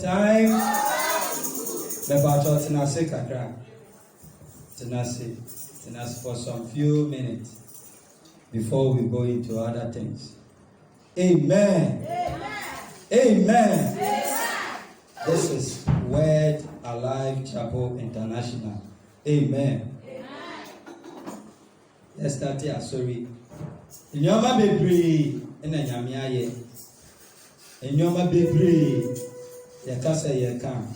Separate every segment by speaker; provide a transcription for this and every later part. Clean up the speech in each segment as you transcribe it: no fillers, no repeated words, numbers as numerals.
Speaker 1: time. Mebacho tenase kakra. Tenase for some few minutes before we go into other things. Amen. Amen. This is Word Alive Chapel International. Amen. Let's start here. Sorry. Nyoma bebre na nyame aye. Nyoma bebre ya kasa ye kan.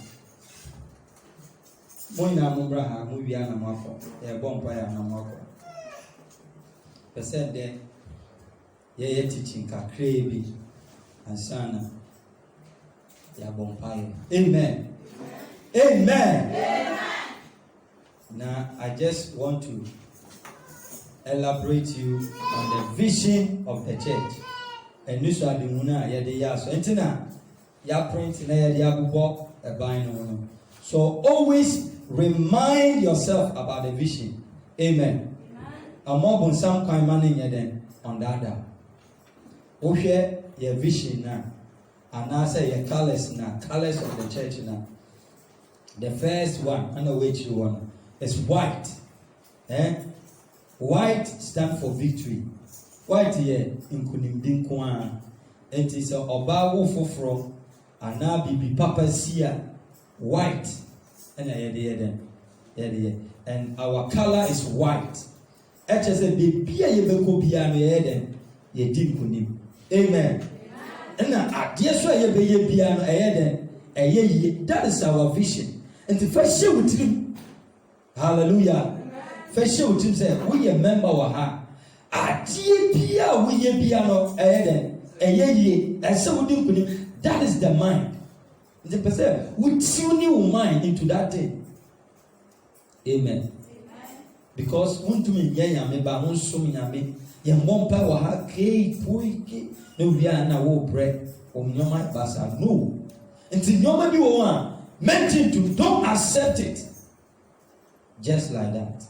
Speaker 1: Mo ina mo bra ha mo wia na mako. Ya bompa ya na mako. Pese de ye teaching ka krebi ansana ya bompa ye. Amen. Amen. Now I just want to elaborate you on the vision of the church. And this is the muna ya de ya so entina ya print na ya de abubo e ban no. So always remind yourself about the vision. Amen. Amobon sam kwan manin ya den on that. O hwe your vision na anasa your colors of the church na. The first one, I know which one, is white. White stands for victory. White here in Kunimdin Kwan. It is a Obawo Fofro, Ana Bibi Papa Sia. White. And our color is white. HSA Bibia Yebeko Biano Eden, Yedim Kunim. Amen. And I dear so Yebe Biano Eden, that is our vision. And the first share with him. Hallelujah. First share with him say, we a member of her. We ye piano Eden. And so we do that is the mind. The person we tune your mind into that thing. Amen. Because want to me ya me ba won so me me ye mompa wa ha ke poike no bia na wo bread o nyoma basa no. Until nyoma bi wo a mention to don't accept it. Just like that.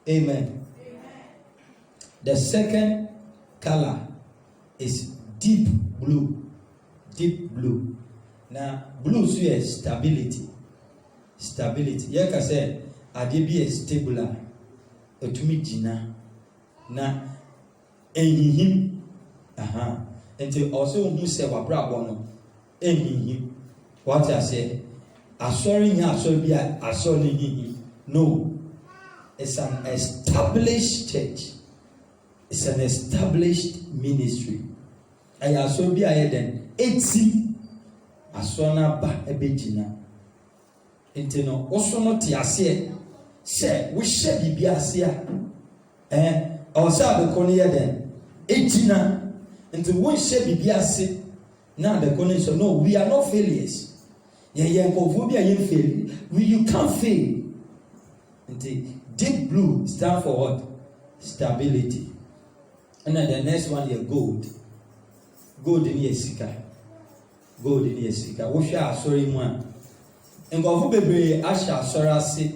Speaker 1: Amen. The second color is deep blue. Deep blue. Now, blue is stability. Stability. You can say, Adebi is stable. Otumi jina. Na, enihim. Until also who say wabra bono. Enihim. What I say? No. It's an established church. It's an established ministry. I also be a then 80 asona ba ebejina. Intino also not tiase. Say we share bibia asia. Also be koni then 80 na. Into we share bibia ase. Now the connection. No, we are not failures. You can't fail. Deep blue stands for what? Stability. And then the next one here, gold. Gold in your sika. Gold in your sika. We shall sorry one. And go for baby, I shall sorry say.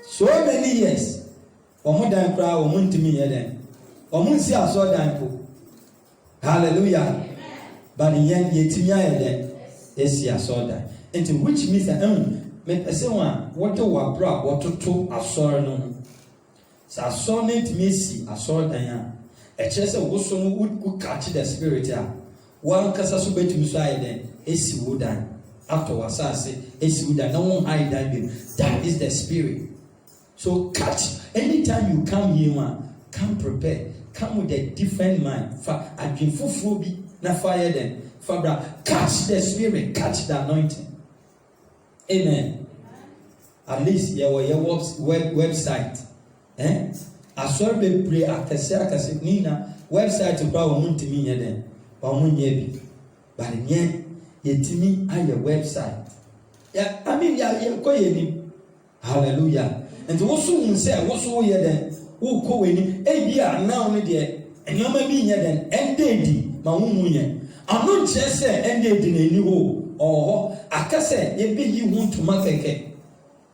Speaker 1: So many years. More than cry, or moon to me then. Or moon see I saw them. Hallelujah. But in yen yetimia then. Yes, I saw that. Into which means that me person one what to wabra what to asore no so asore it means asore dan a chese wo so no would catch the spirit one kasa so betumi so aye den esi wodan after wasase esi wodan no one hide that. That is the spirit. So catch anytime you come here one come prepared, come with a different mind for adwin foforo bi na fire then fabra catch the spirit, catch the anointing. Amen. At least your website. Asor be pray akase nina website to ba wo ntimi nye den. Ba wo nye bi. Ba nye yetimi aye website. Yeah, I mean ya ko ye ni. Hallelujah. And also won say wo so ye den. Wo ko we ni e bia now ne de enyoma bi nye den endedi ma wo munye. Ano nche say endedi na ni wo. Oh, akase ebe yi hu ntuma keke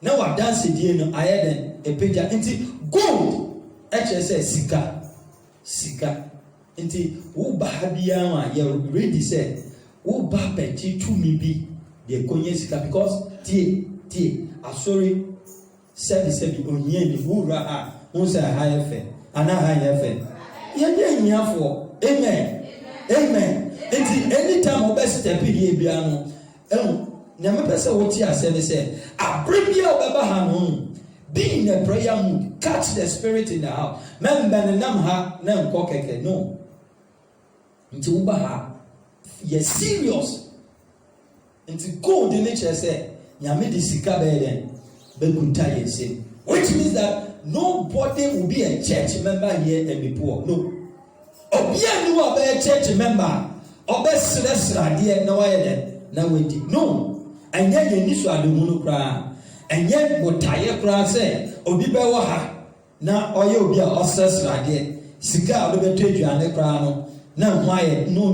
Speaker 1: na wa dance die no ayeden epeja nti gold HSS sika nti wo ba bia ma ye ready say wo ba peti to me be the konye sika because tie asori sebi onye ni wura a won say high fe ana high fe ye dey nyafo amen anytime obe step here bia no na me pese wo ti ase ne say abribia obeba ha no be in a prayer mood, catch the spirit in the house. Men nam ha na nko keke no. Nti uba ha ye serious. Nti go the nature say nyame di sika be den be kunta ye say. Which means that nobody will be a church member here and be poor. No. Obia ni wa be a church member. Obe sra de na wa ye den na wedi. No. Anya ye ni so adomu no kra. And yet, what Taya Kra say, Obiba ha na oye obi a osses rade, Sika will be trade and the crown. Now, why? No.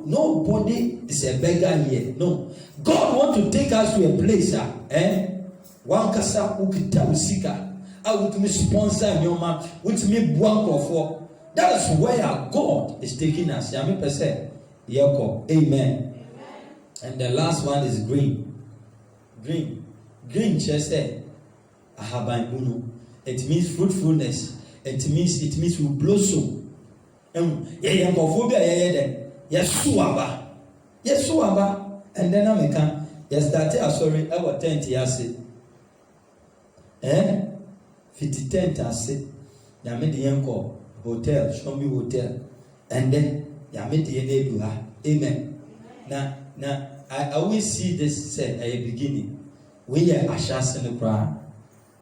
Speaker 1: Nobody is a beggar here. No. God want to take us to a place, one kasa ukita usika, I would me sponsor your man, with me buanko for. That is where God is taking us. Yami percent. Yoko. Amen. And the last one is green. Green just said ahaban. It means fruitfulness. It means we blossom. Yesuaba. And then I can sorry, I was 10 years. 50 tent ase. Ya made the yanko hotel, show me hotel. And then ya made the nebuha. Amen. Now I always see this said at the beginning. We are ashas in the crowd.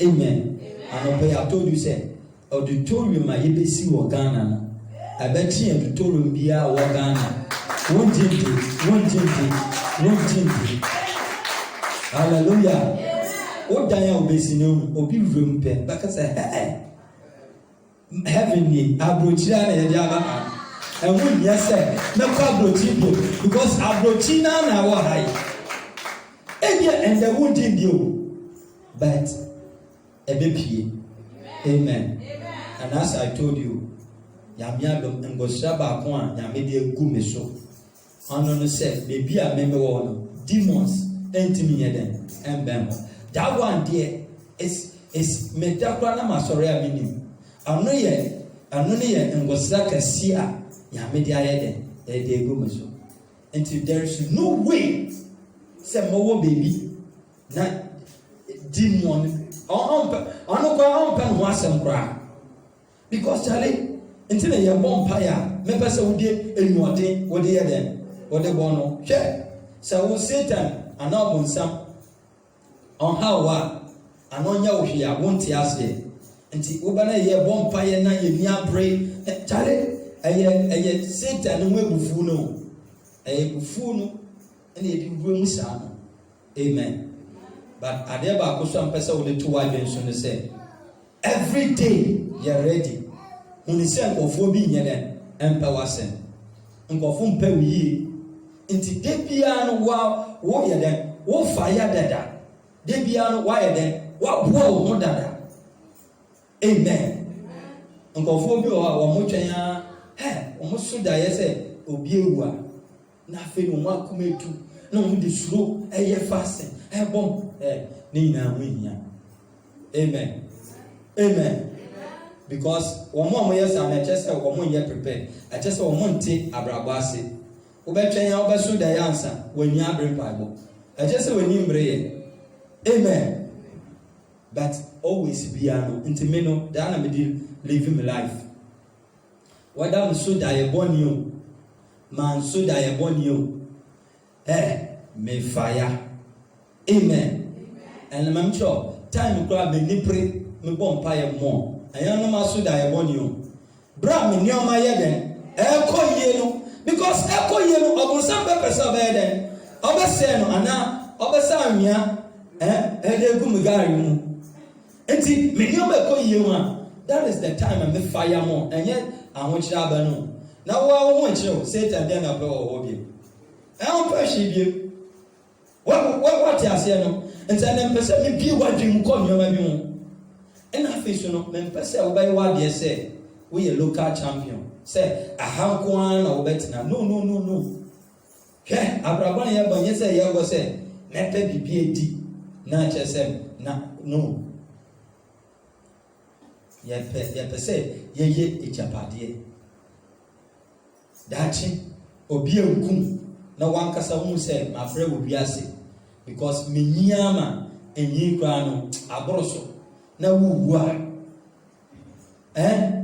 Speaker 1: Amen. And I told you, say, auditorium, my ABC or Ghana. I bet you auditorium be our Ghana. One jinty. Hallelujah. What Diane Obesino, Obi room pen, because I heavenly, Abrochina, and when yes, sir, no Abrochino, because Abrochina now high. And the wound in you, but a baby. Amen. And as I told you, Yamiadom and Goshaba Kwan, Yamidi Gumeso. On said, maybe I remember one demons enter me and bam. That one there is Metacrana Masoria meaning. I know yet, and Gosaka Sia, Yamidia Eden, a Gumeso. Until there is no way. Say more baby, not demon. On wasn't cry. Because Charlie, until a bonfire, members of the anyone, what they are then, what they want to share. So Satan and now some on how and on your here won't ask it. Until Ubana ye bonfire na ye near pray. Charlie, a Satan and we bufuno. A bufuno. Amen. But Adeba Kusam Pesa with the 2 wives on the say every day you're ready. When you send for being then empower send. Uncle Fum Pewi into Debiano wow, warrior then, what fire dada. Debiano wire then, what war no dada. Amen. Uncle Fobio or Mochaya, almost so die say, Obiwa. Nothing one come to. No, the slow, fasting, bomb, Nina Winia. Amen. Because one more years I just said 1 year prepared. I just want Monte Abrabasi. Ubecha Obasu the answer when you bring Bible. I just say when you bring. Amen. But always be intimino, the animal living my life. What I'm so die born you, man, so die born you. May fire. Amen. And I'm sure time grab me nipre me bonfire more. I am no so die born you. Bra me near my head. Echo yellow because echo yellow of some purpose of head. Obeseno ana obesamia edegumigari. Enti me near echo yellow. That is the time I'm the fire more. And yet I want you to know. Now I want you Satan then I go you. I don't perceive you. What you say no? And then them person me be what you call you maybe. And I feel so no. Men person obey what they say. We a local champion. Say ahankoan na obetina. No. Hwɛ abrabɔ yɛ bɔ nyɛ sɛ yɛ go sɛ mɛpɛ bibi edi na kyɛ sɛ na no. Yɛpɛ sɛ yɛyɛ egyapadeɛ. Daakye obi enkum na wankasa hu sɛ mafrɛ wo wiase because menyia ma enyi kra no aboro so na wuwu a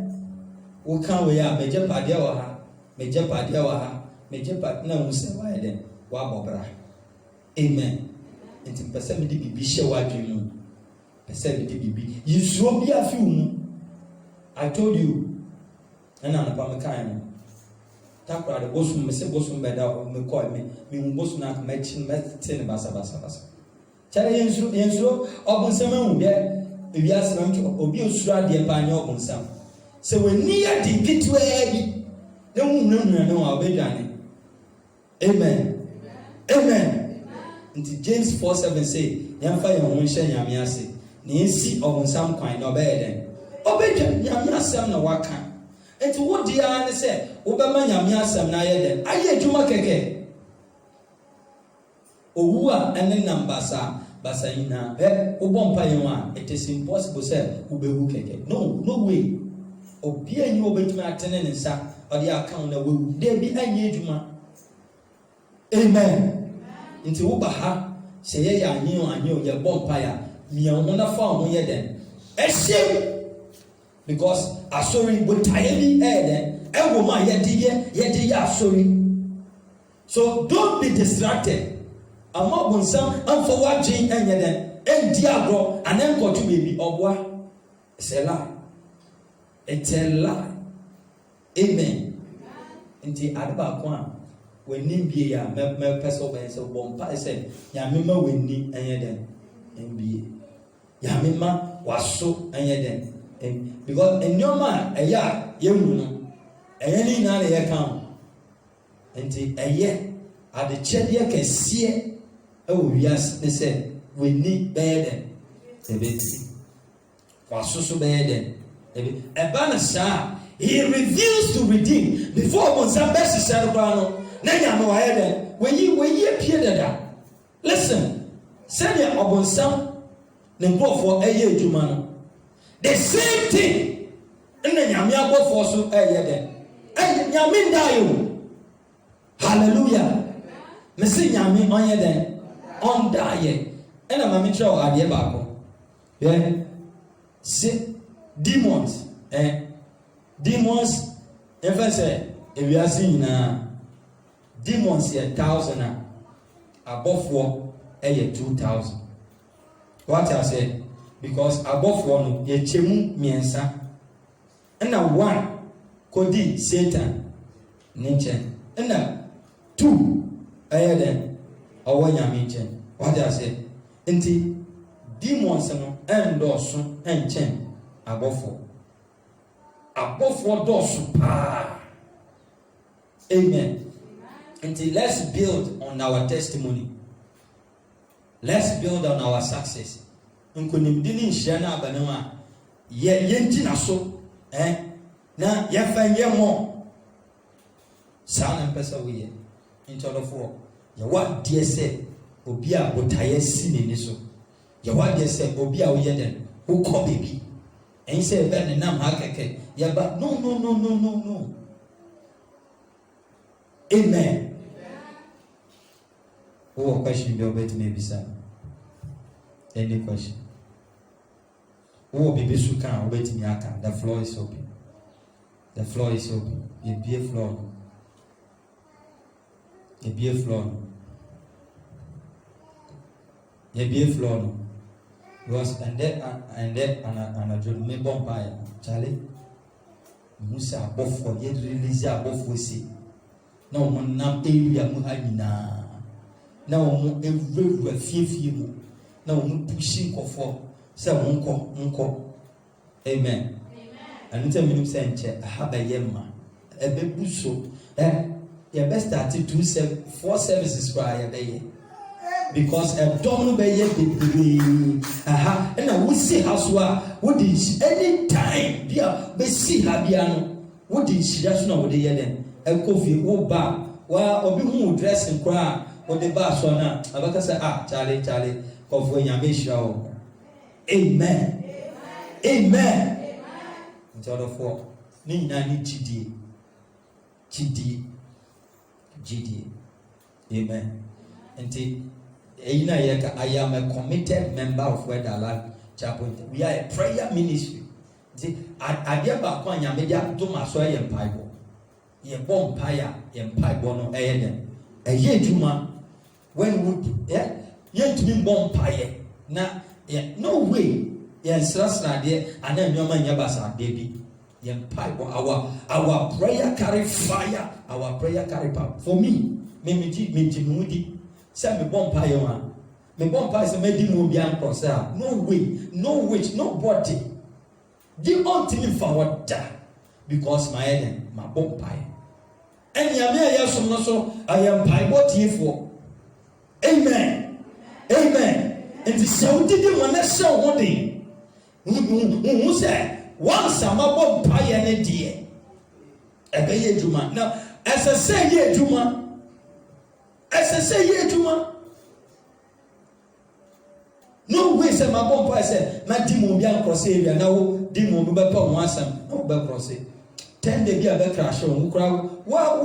Speaker 1: wo kan we a megyapadeɛ wɔ ha na hu sɛ wayɛ dɛ wabɔbra. Amen. Nti pɛsɛ mede bibi hyɛ wadwen mu. Pɛsɛ mede bibi yisuo bi afi mu. I told you ɛna anapa mekan no takra de bosom me se bosom bɛda me kɔ me hu bosom na me kyin mɛte ne basa kyare yensuro ɔbonsam ahu bɛ ewiase na mtwe obi osuro adeɛ pa anya ɔbonsam sɛ wani yɛ de pitwaa bi na hunhunhuna ne wa obedwane. Amen. Nti James 4:7 say yɛmfa yɛn ho nhyɛ Nyame ase na yɛnsi ɔbonsam kwan na ɔbɛyɛ dɛn obedwa Nyame asɛm na waka. Nti wo dia ne sɛ wobɛma Nyame asɛm na ayɛ dɛn ayɛ adwuma kɛkɛ. Owu a ɛne nam basa nyina wobɔ mpa yɛn a it is impossible sɛ wobɛwu kɛkɛ. No way. Obi anyi obetumi atene ne nsa ɔde aka wo na wewu de bi anyɛ adwuma. Amen. Nti wo ba ha sɛ yɛ anyi yɛ bɔ mpa ya mia ho na fa ho yɛ dɛn ɛhyɛm because asori botaye bi ɛwɔ ma yɛde yɛ asori. So don't be distracted. Ama bonsam amfo wadwen ɛnyɛ dɛn ɛndi agro anan kɔto baby ɔboa. It's a lie. Amen. Nti adaba ko a w'anim bie ya mɛ pɛsɛ ɔbɛn sɛ bɔ mpa sɛ Nyame ma w'ani ɛnyɛ dɛn mbie. Nyame ma waso ɛnyɛ dɛn because enyoma ɛyɛ a yɛmu no ɛyɛ ne nyinaa na yɛka ho. Nti ɛyɛ adekyɛdeɛ kɛseɛ ɛwɔ wiase ne sɛ w'ani bɛyɛ dɛn ɛbɛti waso so bɛyɛ dɛn ɛba na saa he reveals to redeem before bonsam bɛhyehyɛ no koraa no na Nyame wayɛ dɛn wɔyi apue dada. Listen, sɛdeɛ ɔbonsam ne nkurɔfoɔ ɛyɛ adwuma no the same thing ɛna Nyame abɔfoɔ so ɛyɛ dɛn Nyame ndaeɛ o. Hallelujah. Mesi Nyame ɔnyɛ dɛn ɔndaeɛ. Ɛna ma mekyerɛ wɔ adeɛ baako se demons ɛmfa sɛ ewiase nyinaa demons yɛ 1,000 a abɔfoɔ ɛyɛ 2,000. What I say? Because abɔfoɔ no yɛkyɛmu mmiɛnsa ɛna 1 kodi Satan ne nkyɛn ɛna 2 ɛyɛ dɛn ɔwɔ Nyame nkyɛn. What I say? Nti demons no ɛndɔɔso ɛnkyɛn abɔfoɔ dɔɔso paa. Amen. Until let's build on our testimony. Let's build on our success. Nkonimdini nhyia na abanam a yɛnti na so na yɛfa yɛ mo saa na mpɛsɛ woyɛ ntɔdɔfoɔ yɛwɔ adeɛ sɛ obi a botaeɛ si n'ani so yɛwɔ adeɛ sɛ obi a woyɛ dɛn wokɔ baabi ɛn sɛ ɛbɛ ne nam ha kɛkɛ yɛba no. Amen. Who question be obey to me bisa? Any question? Who be bisuka obey to me aka? The floor is open. The floor is open. It be a floor. It be a floor. It be a floor. Because and a job me bombay Charlie. Musa above for yet release above we see. No one nam area mu ha nyinaa na wɔn ewurawura fiefie mu na wɔn pushi nkɔfɔ sɛ nkɔ amen ɛnu tɛ minnu sɛ nkyɛ aha bɛyɛ ma ɛbɛbu so yɛbɛ start 4 services koraa yɛbɛyɛ because ɛdɔm no bɛyɛ bebree aha ɛna wosi ha so a wodi anytime bia bɛsi ha bia no What did she just know what they then? A coffee, oh, bar, well, or be more dressing cry, or the bar so now. I like to say, Charlie, coffee, and make sure. Amen. Amen. Instead of what? Nini GD. Amen. And I am a committed member of Word Alive Chapel. We are a prayer ministry. I dear Bakwan Yamedia do my soy and Bible. Ye bomb pire and Bible no Aden. A year Juma when would yet to be bomb pire. Now, no way. Yes, dear, and then your man Yabasa, baby. Yen Bible, our prayer carry fire, our prayer carry power. For me, me say me bomb pie man. Me bomb pie say me di mo bi an cross. No way, no witch, nobody. The ultimate forward da because my head my bomb pie. And ya me ya so I am pie what here for. Amen. Amen. And the sound did one that show one day. Who say once I'm a bomb pie and a dear. Ebe Juma. Now, as I say ye Juma. As I say, yeah, Juma. No way, say my bomb. I said, my demon be across area now. Demon be upon one some. No be cross it. 10 days be a be crash on. Crowd. Wow.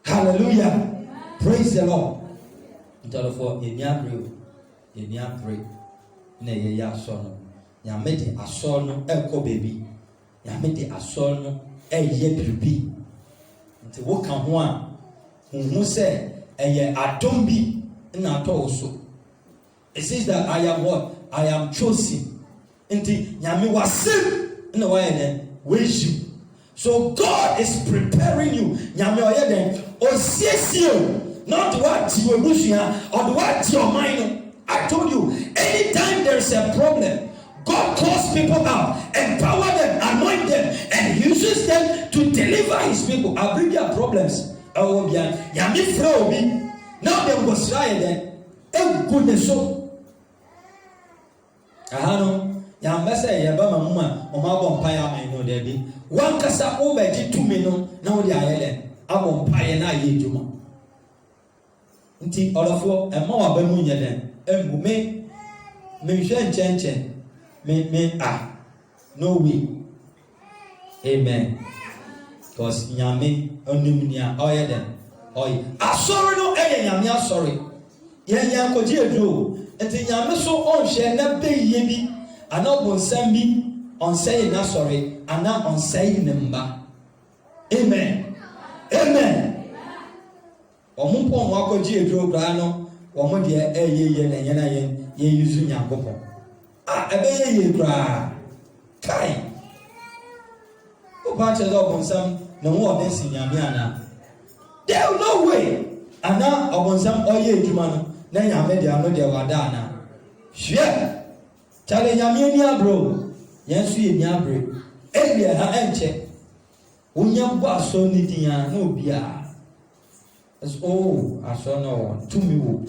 Speaker 1: Hallelujah. Praise the Lord. Therefore, ye pray. Ne ye ya son. Ya made a son. Eko baby. Ya made a son. Ye baby. Nti wo kan ho a. Who said, I don't be in at all so. It says that I am what? I am chosen. Inti Yami was saved in the way then wish you. So God is preparing you. Yami oyeden osesio not what you wish or what your mind. I told you, anytime there is a problem, God calls people out, empower them, anoint them, and uses them to deliver his people. I bring their problems. Oh, Yami Frobi. Now they was trying then. Oh, goodness, so. Ahano, Yambasa, Yabama, Mama, or Mabon Paya, I know there be. One Casa over 2 minutes, now they are Ellen. I won't pie and I eat Juma. Inti, all of four, and more Bamunia then. And me, Chen, me, no way. Amen. Because Yami, Onimia, Oyeden, Oy. I sorry no, Yamia, sorry. Yan Koji, and the Yamiso on share not pay Yebi, and not on Sambi, on saying not sorry, and not on saying number. Amen. Amen. Omupo Wakoji Drew Grano, Omodia, and ye using Yakopo. Ye cry. Kai. Patches up on some no more than Yamiana. There no way. And now upon some oye Jumano, then Yamedia no de Wadana. Sure. Tell Yamia bro. Yes, we Yabre. Elia ha enche. Unyam was so nitia no bia. As I saw no one to me.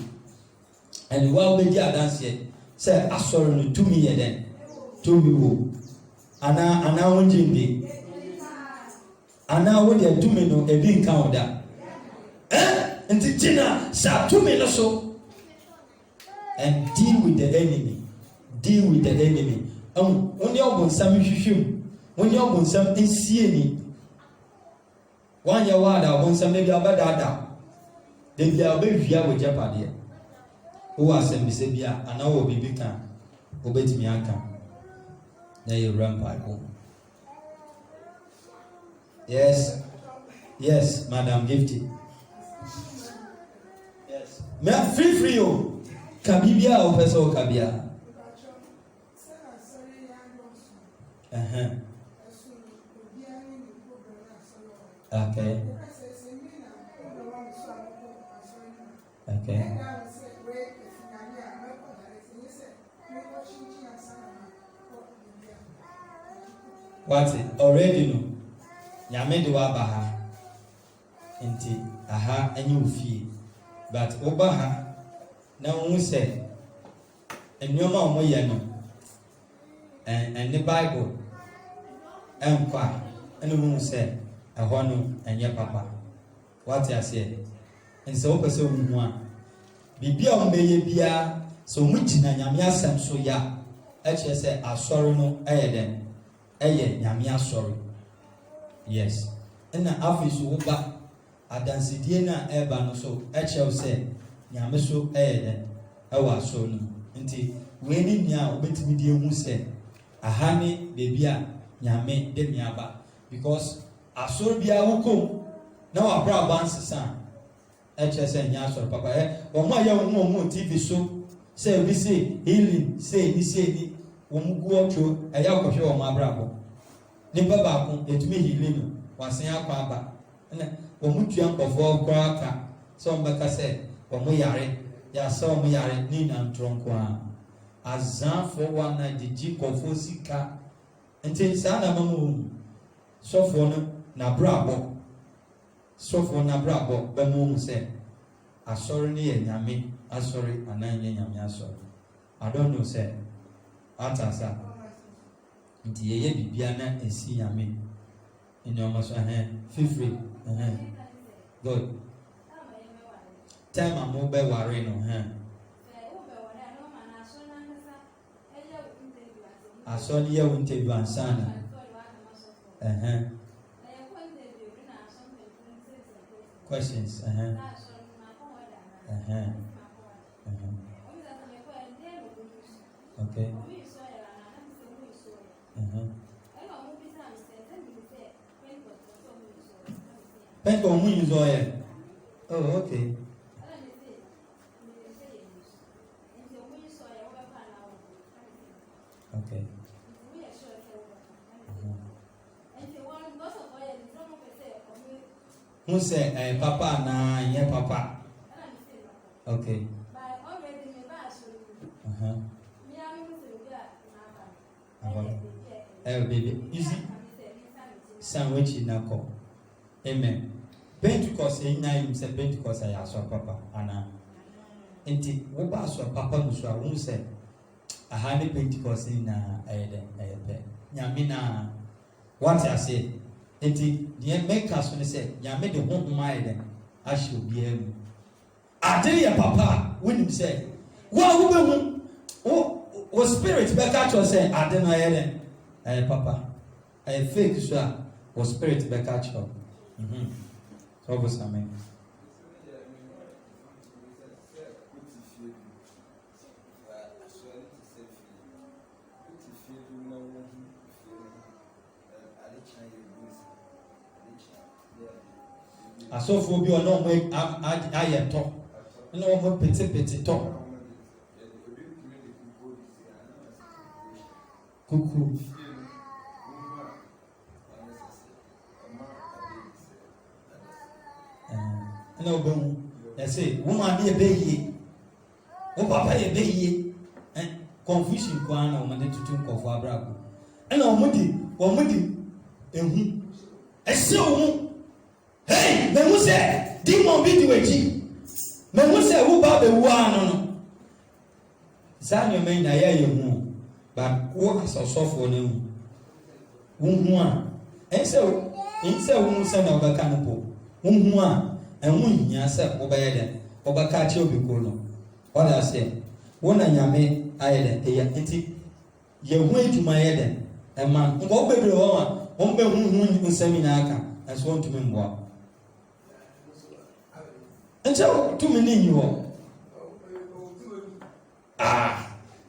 Speaker 1: And well be dance yet. Say I saw to me then. To me. Ana unjindi. And now when they do me no a big counter. And the dinner sa 2 minutes so. And deal with the enemy. Deal with the enemy. When you're on some issue, when you're on some insieni. 1 year wada on some maybe about that. They be a baby here with Japan. Who are some Bisabia and now will be become. Obey me, Anka. There you run by home. Yes, Madam Gifty. Yes. Me free you. Kabibia or peso kabia. Okay. What's it? Already no. Nyame de wa baha. Nti aha anyi ofie. But obaha na won say enwoma omo ye no. And the Bible ɛnkwa ɛne mu sɛ ɛhɔ no ɛnyɛ papa. What I say? And so person who want Bibi a wɔbɛyɛ biara sɛ wɔn gyina nyame asɛm so ya ɛkyerɛ sɛ asɔre no ɛyɛ dɛn ɛyɛ nyame asɔre. Yes. Ɛna afei so woba adansidie na ɛba no so ɛkyerɛ sɛ nyame so ɛyɛ dɛn ɛwɔ asɔre no. Nti wei ni nea wɔbɛtumi de ehu sɛ aha ne beebi a nyame de miaba, because asɔre biara wɔkɔm na wabra abansesa ɛkyerɛ sɛ nyɛ asɔre papa. Wɔn a yɛ wɔn TV so sɛ ebi se healing se ni wɔn gu ɔtwo ɛyɛ akɔhwɛ wɔn abrabɔ. Nipa baako etumi healing no wasen akɔ aba ɛna wɔn tua nkɔfoɔ koraa ka sɛ wɔn bɛka sɛ wɔn yare yasɛ wɔn yare ne nyinaa ntoronko a azanfoɔ wɔn a gyegye nkɔfoɔ sika nti saa na mama wɔn sɔfoɔ no n'abrabɔ. Sɔfoɔ n'abrabɔ bɛmo mu sɛ asɔre ne yɛ nyame asɔre anaa nyɛ nyame asɔre. I don't know sɛ atasa nti yɛyɛ bibia na esi nyame nneɛma so fifiri good time a mo bɛ ware no asɔre yɛ wo interview ansana questions. Okay. Penko mu use oil. Oh, okay. Okay. Who say papa na yeah papa. Okay. Baby, you see, sandwich in a cup. Amen. Pentecost in nine say Pentecost I saw papa Anna. Enti woba so papa muso a won say a hane Pentecost in na ayede nyame na what I say. Enti the makers when say nyame de ho ayede ahye obi am. Ade ya papa when him say wa wo be hu o spirit be catch you say ade na ayede papa I fake so o spirit be catch you. So was amen. Asofo bi ono mo ayeto na o mo peti to kuku na obamu ya say woman be ebeye wo papa ye beye confusion kwa na o made tutu nkofo abrako na o mudi ehu ese o hey, me who say, demon be the way. Me who say, who babe one no. Zanyo me na ya yemu, but who as a software no. Who say who say na obaka no po. Who and who nya say obeyede. Obaka chi obiko no. What I say, wona nyame ayede eya enti ye hu eduma yede. E man, ngo bebre ho a, won be hu nsami na aka. As want to me mboa. And so, 2 minutes you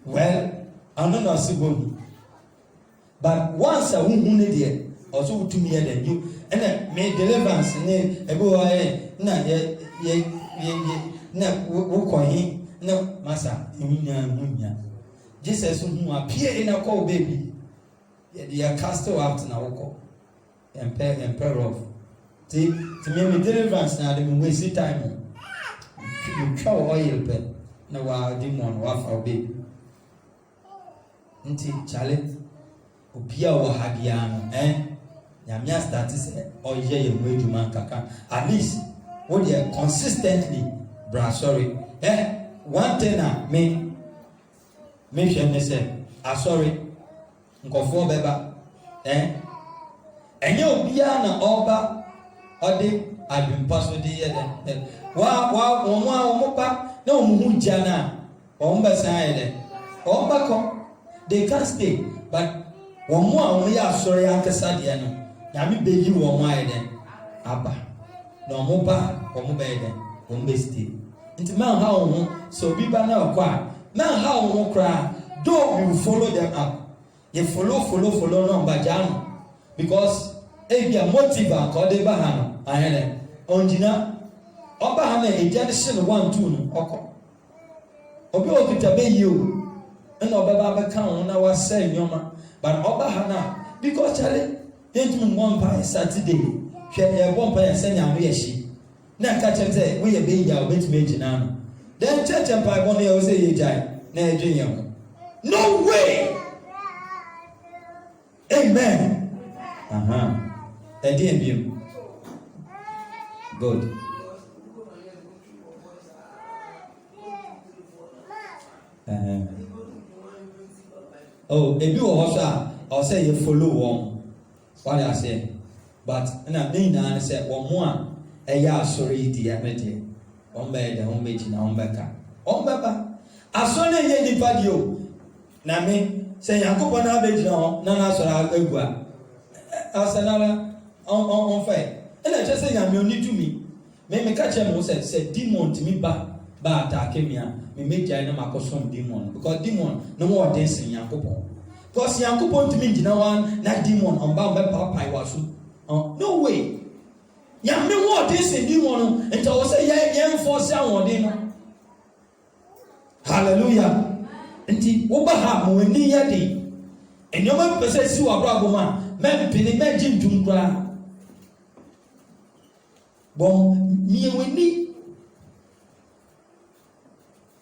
Speaker 1: well, I'm not a civil. But once I won't need it, also to me, and you, and then made deliverance, and a boy, no, Massa, Munya. Jesus who appear in a call baby. They are cast out now, and pair of. To me, deliverance now, they will waste time. You try oil pen, no, demon, waff or baby. Nti challenge, Opia or Hagiano, Yamia started or ye way to man kaka. At least, what they consistently, bra, sorry. One tenor, me, sure they say, sorry, go for beba, ɛnyɛ obiara na ɔba ɔde adwempa so de yɛ dɛ wɔn ba na wɔn ho gya na wɔn bɛsan ayɛ dɛ wɔn bɛkɔ they can stay but wɔn a wɔn yɛ asɔre ankasa deɛ no nyame bɛyi wɔn ayɛ dɛ aba na wɔn ba wɔn bɛyɛ dɛ wɔn bɛ stay nti man ha wɔn ho sɛ obi ba na ɔkɔ a man ha wɔn ho koraa though you follow them up yɛ follow na ɔba gya no because ebi a motive a kɔde ba ha no ayɛ dɛ ɔngyina ɔba ha na egya de hyɛ no 1 2 no ɔkɔ obi a okita bɛyi o ɛna ɔbɛba abɛka ho na wasɛ nneɛma but ɔba ha na because kyale yɛntumi mmɔ mpa Saturday hwɛ yɛbɔ mpa yɛ sɛ nyame yɛ hyi na ɛka kyerɛ sɛ woyɛ bɛyi a wobɛtumi agyina no then kyerɛkyerɛ mpaebɔ no yɛ wo sɛ yɛgyae na ɛdwe yɛn ho no way amen ɛdeɛ bio good ebi wɔ hɔ so a ɔsɛ yɛ follow wɔn wɔde aseɛ but na ne nyinaa sɛ wɔn mo a ɛyɛ asɔre yi di ɛmɛ deɛ wɔn bɛyɛ dɛ wɔn bɛgyina wɔn bɛka wɔn bɛba asɔre no yɛ nipa deɛ o na me sɛ Nyankopɔn na abɛgyina hɔ na n'asɔre agu a asɛnara ɔnfɛ ɛna kyerɛ sɛ nyame oni tumi meka kyerɛ mo sɛ demon tumi ba ataake me a megyae na makɔsom demon because demon na mo ɔden sen Nyankopɔn because Nyankopɔn tumi gyina hɔ na demon ɔmba ɔbɛpaapae wɔ so no way nyame ho ɔden sen demon no nti ɔwɔ sɛ yɛmfɔ sɛ ahoɔden no hallelujah nti woba ha mo ani yɛ de nneɛma pɛ sɛ si wɔ abrabɔ mu a mɛmpene mɛgye ntum koraa bɔn miewani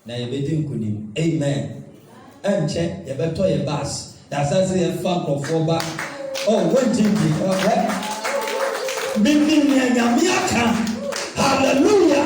Speaker 1: na yɛbɛdi nkonim amen ɛnkyɛ yɛbɛtɔ yɛ bus yɛasase yɛfa nkurɔfoɔ ba wɔngyegye menim nea nyame aka hallelujah